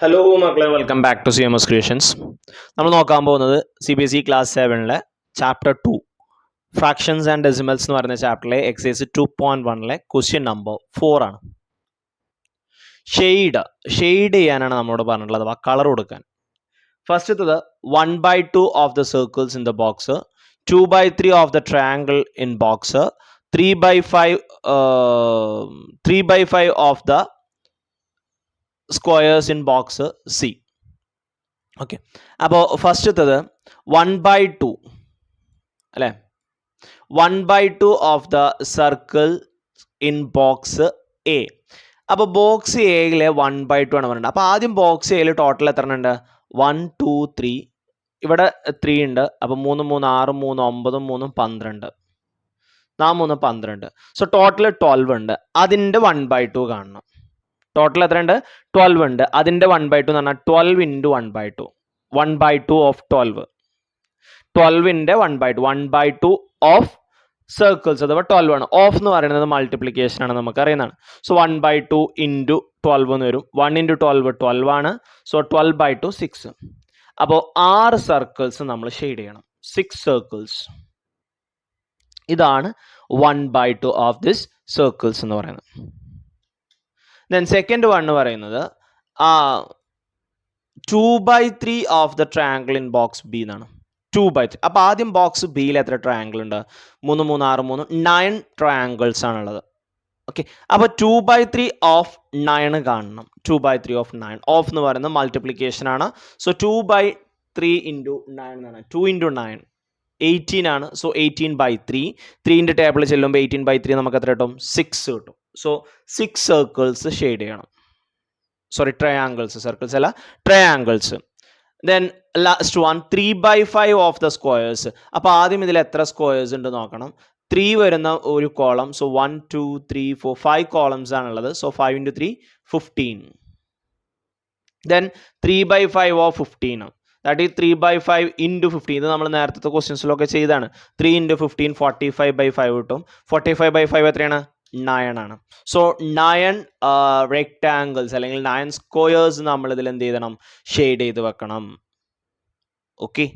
Hello മക്കളെ, welcome back to CMS creations. നമ്മൾ നോക്കാൻ പോകുന്നത് CBSE class 7 chapter 2 fractions and decimals എന്ന് പറയുന്ന ചാപ്റ്ററിലെ എക്സസൈസ് 2.1 ക്വസ്റ്റ്യൻ നമ്പർ 4 ആണ്. ഷെയ്ഡ് ചെയ്യാനാണ് നമ്മളോട് പറഞ്ഞിട്ടുള്ളത്, അഥവാ കളർ കൊടുക്കാൻ. ഫസ്റ്റത്തത് 1/2 of the circles in the box, 2/3 of the triangle in box, 3/5 of the squares in box C. Okay, അപ്പോൾ ഫസ്റ്റത്തത് 1/2 അല്ലേ, 1/2 of the circle in box A. അപ്പോൾ ബോക്സ് എയിലെ 1/2 ആണ് പറയുന്നത്. അപ്പോൾ ആദ്യം ബോക്സ് എയിൽ ടോട്ടൽ എത്ര ഉണ്ട്? 1 2 3, ഇവിടെ 3 ഉണ്ട്. അപ്പോൾ 3 3 6 3 9 3 12, 3 12. സോ ടോട്ടൽ 12 ഉണ്ട്. അതിൻ്റെ 1/2 കാണണം. ടോട്ടൽ എത്ര ഉണ്ട്? 12 ഉണ്ട്. അതിൻ്റെ 1/2 എന്ന് പറഞ്ഞാൽ 12 ഇൻറ്റു 1/2, 1/2 ഓഫ് 12, 12ൻ്റെ 1/2, 1/2 ഓഫ് സർക്കിൾസ് അഥവാ 12 ആണ്. ഓഫ് എന്ന് പറയുന്നത് മൾട്ടിപ്ലിക്കേഷൻ ആണ്, നമുക്ക് അറിയുന്നതാണ്. സോ 1/2 ഇൻറ്റു 12 എന്ന് വരും. 1 ഇൻറ്റു 12 12 ആണ്. സോ 12/2 6. അപ്പോൾ 6 സർക്കിൾസ് നമ്മൾ ഷെയ്ഡ് ചെയ്യണം. 6 സർക്കിൾസ്. ഇതാണ് 1/2 ഓഫ് ദിസ് സർക്കിൾസ് എന്ന് പറയുന്നത്. ദെൻ സെക്കൻഡ് വൺ എന്ന് പറയുന്നത് 2/3 of the triangle in box B എന്നാണ്. 2/3. അപ്പോൾ ആദ്യം ബോക്സ് ബിയിൽ എത്ര ട്രയാങ്കിൾ ഉണ്ട്? 3 3 6 3 9 ട്രയാങ്കിൾസ് ആണുള്ളത്. ഓക്കെ, അപ്പോൾ 2/3 ഓഫ് 9 കാണണം. 2/3 ഓഫ് 9. ഓഫ് എന്ന് പറയുന്നത് മൾട്ടിപ്ലിക്കേഷൻ ആണ്. സോ 2/3 ഇൻറ്റു 9 എന്നാണ്. 2 ഇൻറ്റു 9 18 ആണ്. സോ 18/3. 3ൻ്റെ ടേബിളിൽ ചെല്ലുമ്പോൾ 18/3 നമുക്ക് എത്ര കിട്ടും? 6 കിട്ടും. സോ 6 സർക്കിൾസ് ഷെയ്ഡ് ചെയ്യണം. സോറി, ട്രയാങ്കിൾസ്, സർക്കിൾസ് അല്ല, triangles. Then last one 3/5 of the squares. അപ്പോൾ ആദ്യം ഇതിൽ എത്ര സ്ക്വയേഴ്സ് ഉണ്ട് നോക്കണം. 3 വരുന്ന ഒരു കോളം. സോ 1 2 3 4 5 കോളംസ് ആണുള്ളത്. So 5 into 3 15. Then 3/5 of 15, that is 3/5 into 15. ഇത് നമ്മൾ നേരത്തെ ക്വസ്റ്റ്യൻസിലൊക്കെ ചെയ്താണ്. 3 ഇൻറ്റു 15 45/5 കിട്ടും. 45/5 എത്രയാണ്? 9 ആണ്. സോ 9 റെക്ടാങ്കിൾസ് അല്ലെങ്കിൽ 9 സ്ക്വയേഴ്സ് നമ്മൾ ഇതിൽ എന്ത് ചെയ്യണം? ഷെയ്ഡ് ചെയ്ത് വെക്കണം. ഓക്കെ.